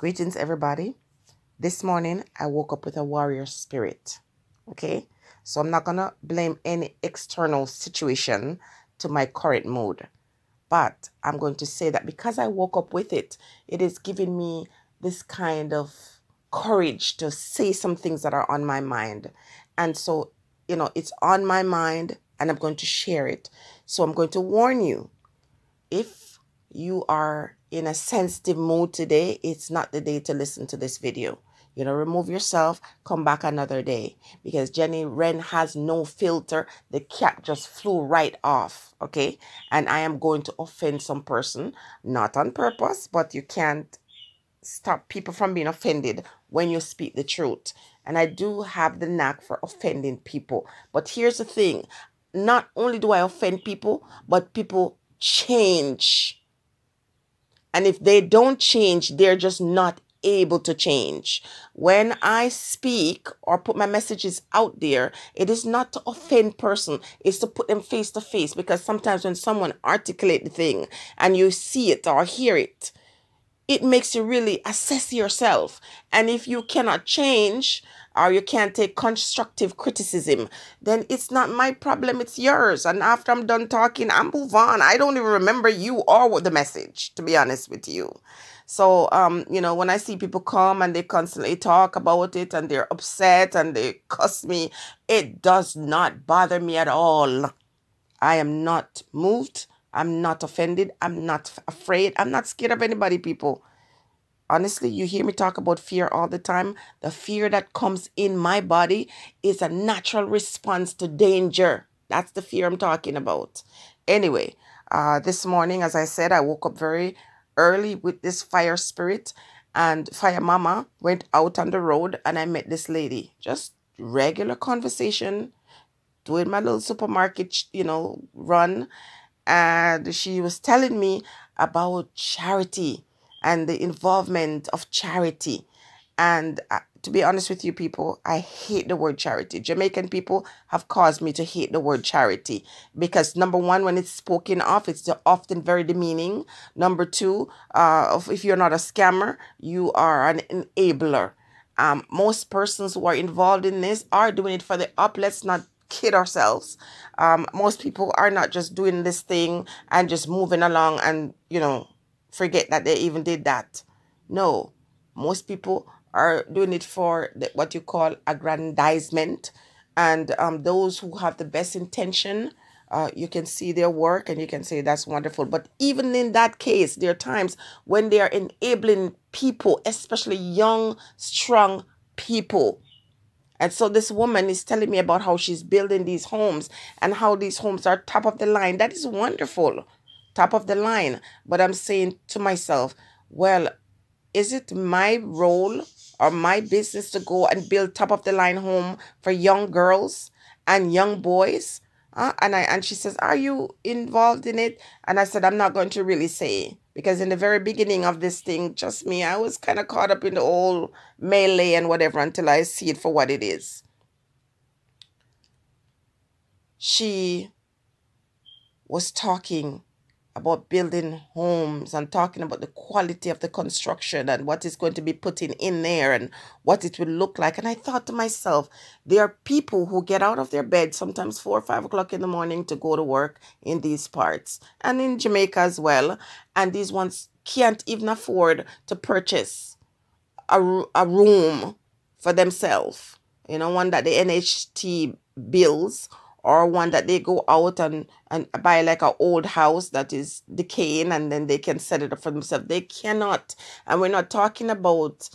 Greetings, everybody. This morning, I woke up with a warrior spirit. Okay? So I'm not going to blame any external situation to my current mood. But I'm going to say that because I woke up with it, it is giving me this kind of courage to say some things that are on my mind. And so, it's on my mind and I'm going to share it. So I'm going to warn you, if you are in a sensitive mood today, it's not the day to listen to this video. Remove yourself, come back another day, because Jenny Wren has no filter. The cap just flew right off, okay? And I am going to offend some person, not on purpose, but you can't stop people from being offended when you speak the truth. And I do have the knack for offending people. But here's the thing. Not only do I offend people, but people change. And if they don't change, they're just not able to change. When I speak or put my messages out there, it is not to offend person, it's to put them face to face, because sometimes when someone articulate the thing and you see it or hear it, it makes you really assess yourself. And if you cannot change or you can't take constructive criticism, then it's not my problem, it's yours. And after I'm done talking, I move on. I don't even remember you or the message, to be honest with you. So, when I see people come and they constantly talk about it and they're upset and they cuss me, it does not bother me at all. I am not moved. I'm not offended. I'm not afraid. I'm not scared of anybody, people. Honestly, you hear me talk about fear all the time. The fear that comes in my body is a natural response to danger. That's the fear I'm talking about. Anyway, this morning, as I said, I woke up very early with this fire spirit, and Fire Mama went out on the road and I met this lady. Just regular conversation, doing my little supermarket, run. And she was telling me about charity and the involvement of charity. And to be honest with you, people, I hate the word charity. Jamaican people have caused me to hate the word charity because, number one, when it's spoken of, it's often very demeaning. Number two, if you're not a scammer, you are an enabler. Most persons who are involved in this are doing it for the up. Let's not kid ourselves. Most people are not just doing this thing and just moving along and, forget that they even did that. No, most people are doing it for what you call aggrandizement. And those who have the best intention, you can see their work and you can say that's wonderful. But even in that case, there are times when they are enabling people, especially young, strong people. And so this woman is telling me about how she's building these homes and how these homes are top of the line. That is wonderful. Top of the line. But I'm saying to myself, well, is it my role or my business to go and build top of the line home for young girls and young boys? And she says, are you involved in it? And I said, I'm not going to really say, because in the very beginning of this thing, just me, I was kind of caught up in the old melee and whatever until I see it for what it is. She was talking about building homes and talking about the quality of the construction and what is going to be put in there and what it will look like. And I thought to myself, there are people who get out of their bed sometimes 4 or 5 o'clock in the morning to go to work in these parts and in Jamaica as well. And these ones can't even afford to purchase a room for themselves, one that the NHT bills, or one that they go out and buy like an old house that is decaying and then they can set it up for themselves. They cannot. And we're not talking about,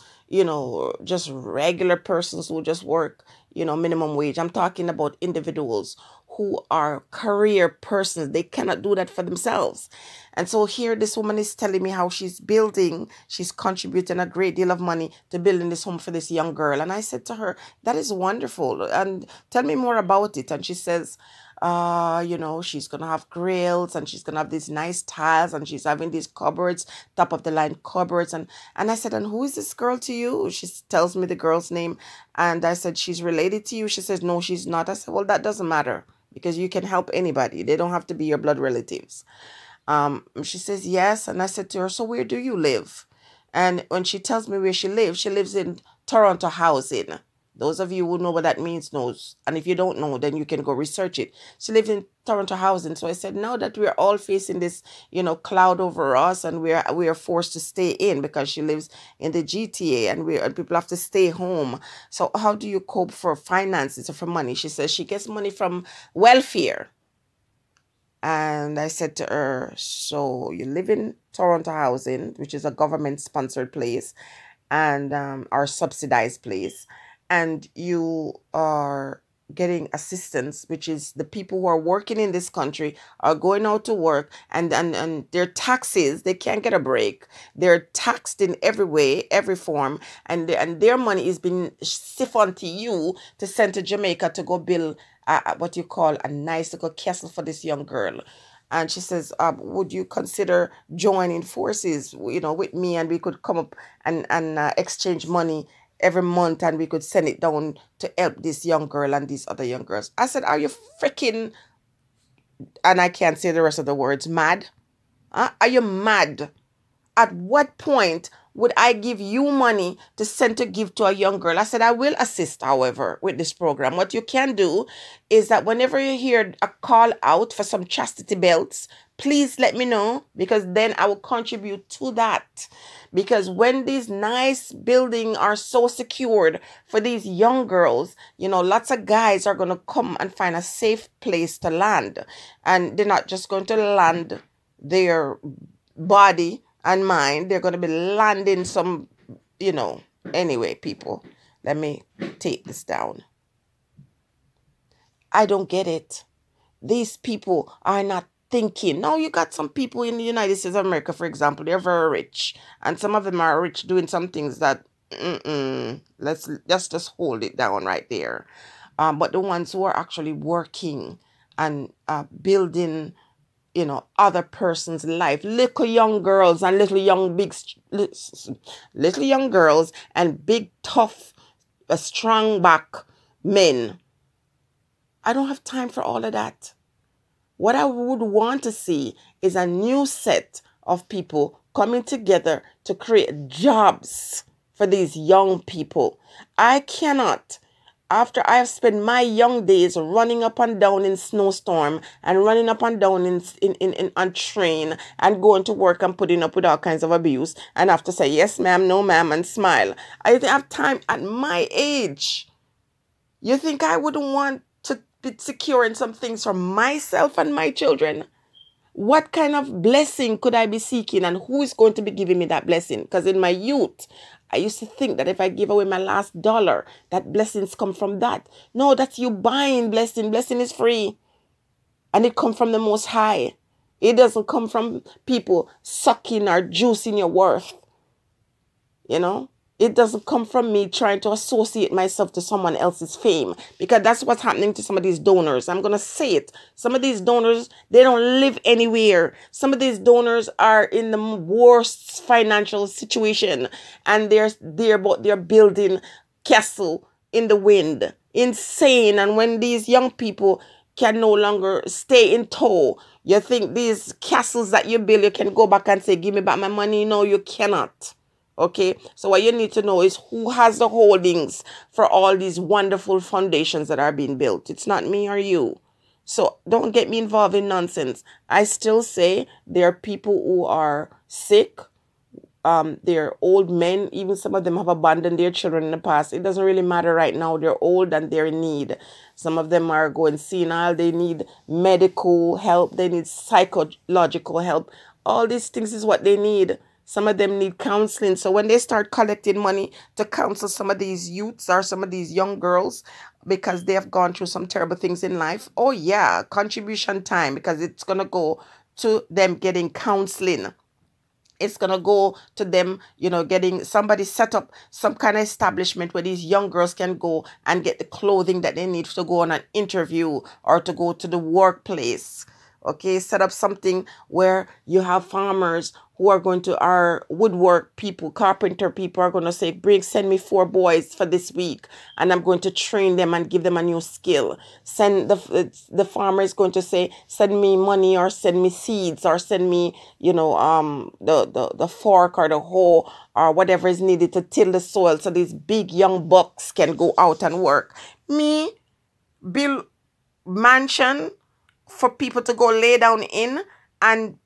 just regular persons who just work, minimum wage. I'm talking about individuals who are career persons. They cannot do that for themselves. And so here this woman is telling me how she's contributing a great deal of money to building this home for this young girl. And I said to her, that is wonderful. And tell me more about it. And she says, she's going to have grills and she's going to have these nice tiles and she's having these cupboards, top of the line cupboards. And I said, and who is this girl to you? She tells me the girl's name. And I said, she's related to you? She says, no, she's not. I said, well, that doesn't matter because you can help anybody. They don't have to be your blood relatives. She says, yes. And I said to her, so where do you live? And when she tells me where she lives in Toronto housing. Those of you who know what that means knows. And if you don't know, then you can go research it. She lives in Toronto housing. So I said, now that we're all facing this, cloud over us, and we are forced to stay in because she lives in the GTA, and people have to stay home. So how do you cope for finances or for money? She says she gets money from welfare. And I said to her, so you live in Toronto housing, which is a government sponsored place, and our subsidized place, and you are getting assistance, which is the people who are working in this country are going out to work, and their taxes, they can't get a break. They're taxed in every way, every form, and their money is being siphoned to you to send to Jamaica to go build what you call a nice little castle for this young girl. And she says, would you consider joining forces, with me, and we could come up and exchange money every month, and we could send it down to help this young girl and these other young girls. I said, are you freaking, and I can't say the rest of the words, mad? Are you mad? At what point would I give you money to send to give to a young girl? I said, I will assist, however, with this program. What you can do is that whenever you hear a call out for some chastity belts, please let me know, because then I will contribute to that. Because when these nice buildings are so secured for these young girls, lots of guys are going to come and find a safe place to land. And they're not just going to land their body and mind. They're going to be landing some, Anyway, people, let me take this down. I don't get it. These people are not thinking. Now, you got some people in the United States of America, for example, they're very rich, and some of them are rich doing some things that let's just hold it down right there. But the ones who are actually working and building, other person's life, little young girls and little young girls and big tough strong back men. I don't have time for all of that. What I would want to see is a new set of people coming together to create jobs for these young people. I cannot, after I have spent my young days running up and down in snowstorm and running up and down on train and going to work and putting up with all kinds of abuse, and have to say yes ma'am, no ma'am, and smile. I didn't have time at my age. You think I wouldn't want to be securing some things for myself and my children? What kind of blessing could I be seeking, and who is going to be giving me that blessing? Because in my youth, I used to think that if I give away my last dollar, that blessings come from that. No, that's you buying blessing. Blessing is free. And it comes from the Most High. It doesn't come from people sucking or juicing your worth. It doesn't come from me trying to associate myself to someone else's fame, because that's what's happening to some of these donors. I'm going to say it. Some of these donors, they don't live anywhere. Some of these donors are in the worst financial situation, and they're building castle in the wind. Insane. And when these young people can no longer stay in tow, you think these castles that you build, you can go back and say, give me back my money? No, you cannot. Okay, so what you need to know is who has the holdings for all these wonderful foundations that are being built. It's not me or you. So don't get me involved in nonsense. I still say there are people who are sick. They're old men. Even some of them have abandoned their children in the past. It doesn't really matter right now. They're old and they're in need. Some of them are going senile. They need medical help. They need psychological help. All these things is what they need. Some of them need counseling. So when they start collecting money to counsel some of these youths or some of these young girls because they have gone through some terrible things in life, oh yeah, contribution time, because it's going to go to them getting counseling. It's going to go to them, getting somebody set up some kind of establishment where these young girls can go and get the clothing that they need to go on an interview or to go to the workplace. Okay, set up something where you have farmers who are going to, our woodwork people, carpenter people are going to say, send me 4 boys for this week, and I'm going to train them and give them a new skill. Send the farmer is going to say, send me money, or send me seeds, or send me, you know, the fork or the hoe or whatever is needed to till the soil so these big young bucks can go out and work. Me build mansion for people to go lay down in and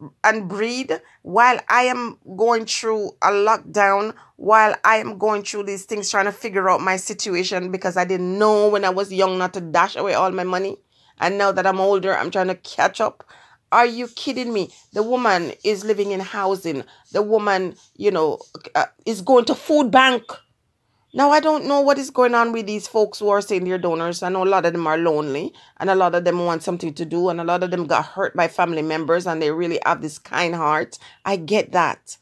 breed while I am going through a lockdown, while I am going through these things, trying to figure out my situation because I didn't know when I was young not to dash away all my money. And now that I'm older, I'm trying to catch up. Are you kidding me? The woman is living in housing. The woman, you know, is going to food bank. Now, I don't know what is going on with these folks who are saying they're donors. I know a lot of them are lonely, and a lot of them want something to do, and a lot of them got hurt by family members, and they really have this kind heart. I get that.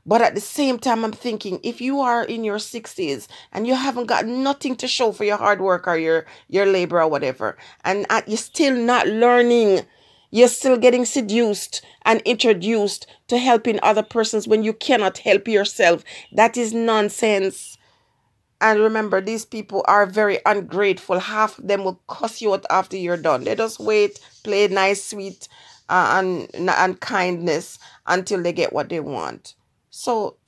But at the same time, I'm thinking, if you are in your 60s and you haven't got nothing to show for your hard work or your labor or whatever, and you're still not learning, you're still getting seduced and introduced to helping other persons when you cannot help yourself, that is nonsense. And remember, these people are very ungrateful. Half of them will cuss you out after you're done. They just wait, play nice, sweet, and kindness until they get what they want. So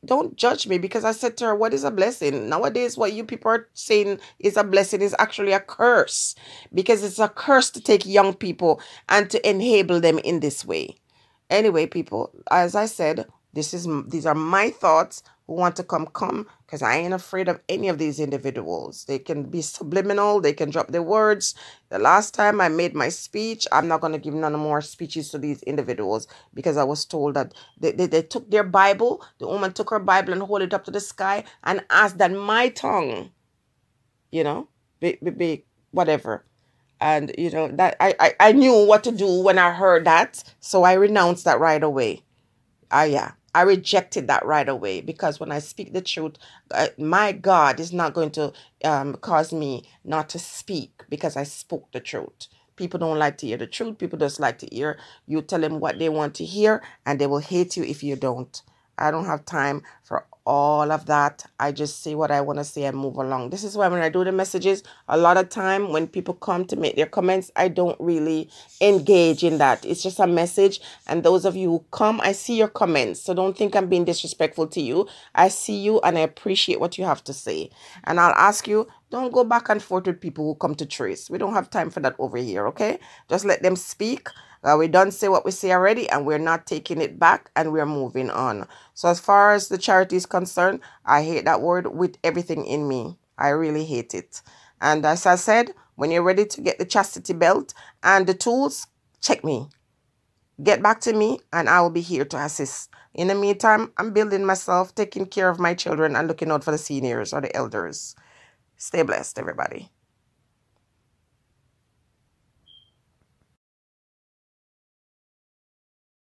don't judge me, because I said to her, what is a blessing? Nowadays, what you people are saying is a blessing is actually a curse, because it's a curse to take young people and to enable them in this way. Anyway, people, as I said, these are my thoughts. Who want to come, because I ain't afraid of any of these individuals. They can be subliminal, they can drop their words. The last time I made my speech, I'm not going to give none more speeches to these individuals, because I was told that they took their Bible, the woman took her Bible and hold it up to the sky and asked that my tongue, you know, be whatever. And, you know, that I knew what to do when I heard that, so I renounced that right away. I rejected that right away, because when I speak the truth, my God is not going to cause me not to speak because I spoke the truth. People don't like to hear the truth. People just like to hear you tell them what they want to hear, and they will hate you if you don't. I don't have time for all of that. I just say what I want to say and move along. This is why when I do the messages, a lot of time when people come to make their comments, I don't really engage in that. It's just a message. And those of you who come, I see your comments. So don't think I'm being disrespectful to you. I see you and I appreciate what you have to say. And I'll ask you, don't go back and forth with people who come to trace. We don't have time for that over here, okay? Just let them speak. We done say what we say already, and we're not taking it back, and we're moving on. So as far as the charity is concerned, I hate that word with everything in me. I really hate it. And as I said, when you're ready to get the chastity belt and the tools, check me. Get back to me, and I will be here to assist. In the meantime, I'm building myself, taking care of my children, and looking out for the seniors or the elders. Stay blessed, everybody.